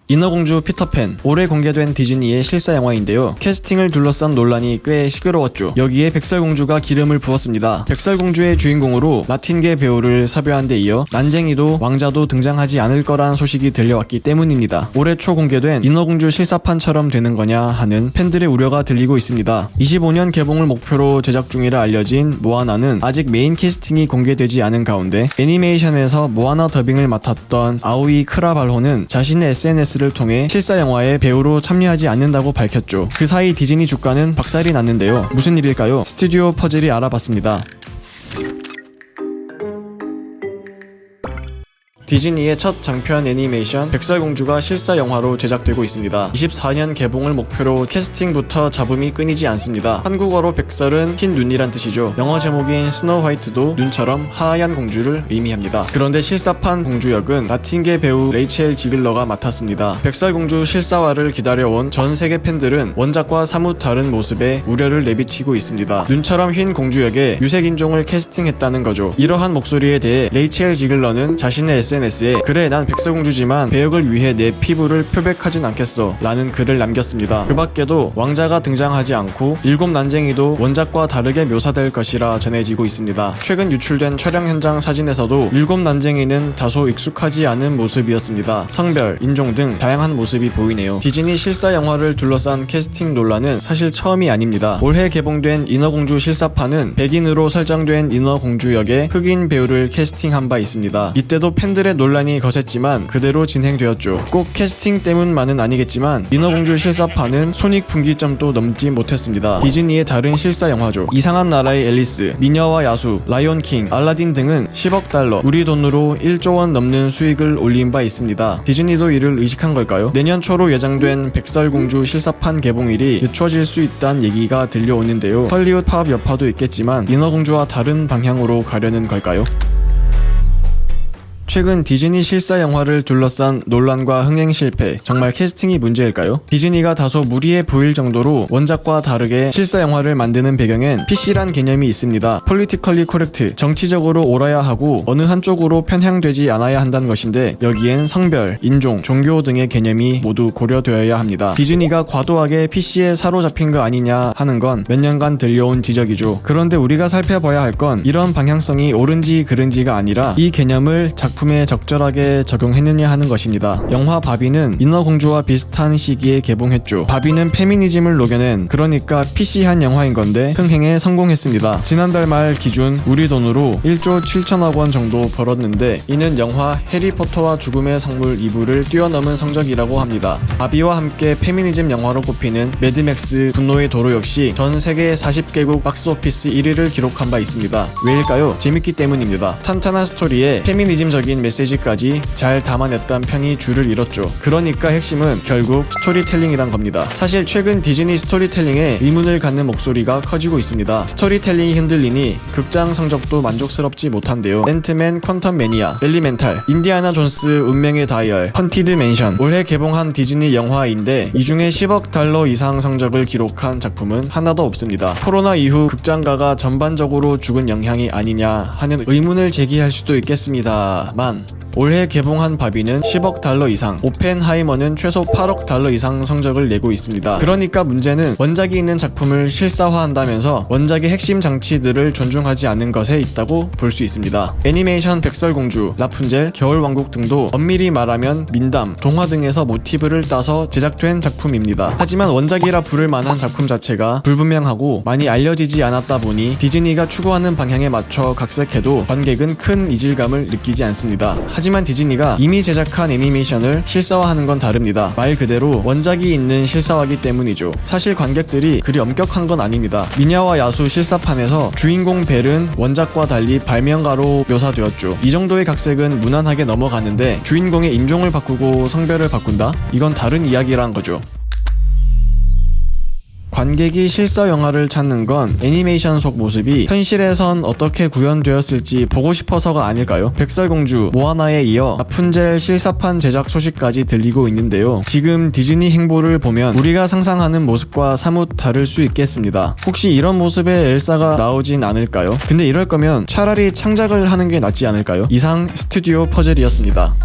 인어공주 피터팬, 올해 공개된 디즈니의 실사 영화인데요. 캐스팅을 둘러싼 논란이 꽤 시끄러웠죠. 여기에 백설공주가 기름을 부었습니다. 백설공주의 주인공으로 마틴게 배우를 섭외한 데 이어 난쟁이도 왕자도 등장하지 않을 거란 소식이 들려왔기 때문입니다. 올해 초 공개된 인어공주 실사판처럼 되는 거냐 하는 팬들의 우려가 들리고 있습니다. 25년 개봉을 목표로 제작 중이라 알려진 모아나는 아직 메인 캐스팅이 공개되지 않은 가운데 애니메이션에서 모아나 더빙을 맡았던 아오이 크라발호는 자신의 SNS를 통해 실사 영화에 배우로 참여하지 않는다고 밝혔죠. 그 사이 디즈니 주가는 박살이 났는데요. 무슨 일일까요? 스튜디오 퍼즐이 알아봤습니다. 디즈니의 첫 장편 애니메이션 백설공주가 실사 영화로 제작되고 있습니다. 24년 개봉을 목표로 캐스팅부터 잡음이 끊이지 않습니다. 한국어로 백설은 흰 눈이란 뜻이죠. 영어 제목인 스노우 화이트도 눈처럼 하얀 공주를 의미합니다. 그런데 실사판 공주 역은 마틴게 배우 레이첼 지글러가 맡았습니다. 백설공주 실사화를 기다려온 전 세계 팬들은 원작과 사뭇 다른 모습에 우려를 내비치고 있습니다. 눈처럼 흰 공주 역에 유색인종을 캐스팅했다는 거죠. 이러한 목소리에 대해 레이첼 지글러는 자신의 SNS에 그래 난 백설공주지만 배역을 위해 내 피부를 표백하진 않겠어 라는 글을 남겼습니다. 그 밖에도 왕자가 등장하지 않고 일곱 난쟁이도 원작과 다르게 묘사될 것이라 전해지고 있습니다. 최근 유출된 촬영 현장 사진에서도 일곱 난쟁이는 다소 익숙하지 않은 모습이었습니다. 성별, 인종 등 다양한 모습이 보이네요. 디즈니 실사 영화를 둘러싼 캐스팅 논란은 사실 처음이 아닙니다. 올해 개봉된 인어공주 실사판은 백인으로 설정된 인어공주 역의 흑인 배우를 캐스팅한 바 있습니다. 이때도 팬들의 논란이 거셌지만 그대로 진행되었죠. 꼭 캐스팅 때문만은 아니겠지만 인어공주 실사판은 손익분기점도 넘지 못했습니다. 디즈니의 다른 실사 영화죠. 이상한 나라의 앨리스, 미녀와 야수, 라이온킹, 알라딘 등은 10억 달러, 우리 돈으로 1조 원 넘는 수익을 올린 바 있습니다. 디즈니도 이를 의식한 걸까요? 내년 초로 예정된 백설공주 실사판 개봉일이 늦춰질 수 있다는 얘기가 들려오는데요. 헐리우드 파업 여파도 있겠지만 인어공주와 다른 방향으로 가려는 걸까요? 최근 디즈니 실사 영화를 둘러싼 논란과 흥행 실패, 정말 캐스팅이 문제일까요? 디즈니가 다소 무리해 보일 정도로 원작과 다르게 실사 영화를 만드는 배경엔 PC란 개념이 있습니다. Politically correct, 정치적으로 옳아야 하고 어느 한쪽으로 편향되지 않아야 한다는 것인데 여기엔 성별, 인종, 종교 등의 개념이 모두 고려되어야 합니다. 디즈니가 과도하게 PC에 사로잡힌 거 아니냐 하는 건 몇 년간 들려온 지적이죠. 그런데 우리가 살펴봐야 할 건 이런 방향성이 옳은지 그른지가 아니라 이 개념을 작품에 적절하게 적용했느냐 하는 것입니다. 영화 바비는 인어공주와 비슷한 시기에 개봉했죠. 바비는 페미니즘을 녹여낸, 그러니까 PC한 영화인 건데 흥행에 성공했습니다. 지난달 말 기준 우리 돈으로 1조 7천억 원 정도 벌었는데 이는 영화 해리포터와 죽음의 성물 2부를 뛰어넘은 성적이라고 합니다. 바비와 함께 페미니즘 영화로 꼽히는 매드맥스 분노의 도로 역시 전 세계 40개국 박스오피스 1위를 기록한 바 있습니다. 왜일까요? 재밌기 때문입니다. 탄탄한 스토리에 페미니즘적인 메시지까지 잘 담아냈던 편이 줄을 잃었죠. 그러니까 핵심은 결국 스토리텔링이란 겁니다. 사실 최근 디즈니 스토리텔링에 의문을 갖는 목소리가 커지고 있습니다. 스토리텔링이 흔들리니 극장 성적도 만족스럽지 못한데요. 앤트맨 퀀텀 매니아, 엘리멘탈, 인디아나 존스 운명의 다이얼, 헌티드 맨션, 올해 개봉한 디즈니 영화인데 이 중에 10억 달러 이상 성적을 기록한 작품은 하나도 없습니다. 코로나 이후 극장가가 전반적으로 죽은 영향이 아니냐 하는 의문을 제기할 수도 있겠습니다만 올해 개봉한 바비는 10억 달러 이상, 오펜하이머는 최소 8억 달러 이상 성적을 내고 있습니다. 그러니까 문제는 원작이 있는 작품을 실사화한다면서 원작의 핵심 장치들을 존중하지 않는 것에 있다고 볼 수 있습니다. 애니메이션 백설공주, 라푼젤, 겨울왕국 등도 엄밀히 말하면 민담, 동화 등에서 모티브를 따서 제작된 작품입니다. 하지만 원작이라 부를 만한 작품 자체가 불분명하고 많이 알려지지 않았다 보니 디즈니가 추구하는 방향에 맞춰 각색해도 관객은 큰 이질감을 느끼지 않습니다. 하지만 디즈니가 이미 제작한 애니메이션을 실사화하는 건 다릅니다. 말 그대로 원작이 있는 실사화기 때문이죠. 사실 관객들이 그리 엄격한 건 아닙니다. 미녀와 야수 실사판에서 주인공 벨은 원작과 달리 발명가로 묘사되었죠. 이 정도의 각색은 무난하게 넘어가는데 주인공의 인종을 바꾸고 성별을 바꾼다? 이건 다른 이야기란 거죠. 관객이 실사 영화를 찾는 건 애니메이션 속 모습이 현실에선 어떻게 구현되었을지 보고 싶어서가 아닐까요? 백설공주, 모아나에 이어 라푼젤 실사판 제작 소식까지 들리고 있는데요. 지금 디즈니 행보를 보면 우리가 상상하는 모습과 사뭇 다를 수 있겠습니다. 혹시 이런 모습의 엘사가 나오진 않을까요? 근데 이럴 거면 차라리 창작을 하는 게 낫지 않을까요? 이상 스튜디오 퍼즐이었습니다.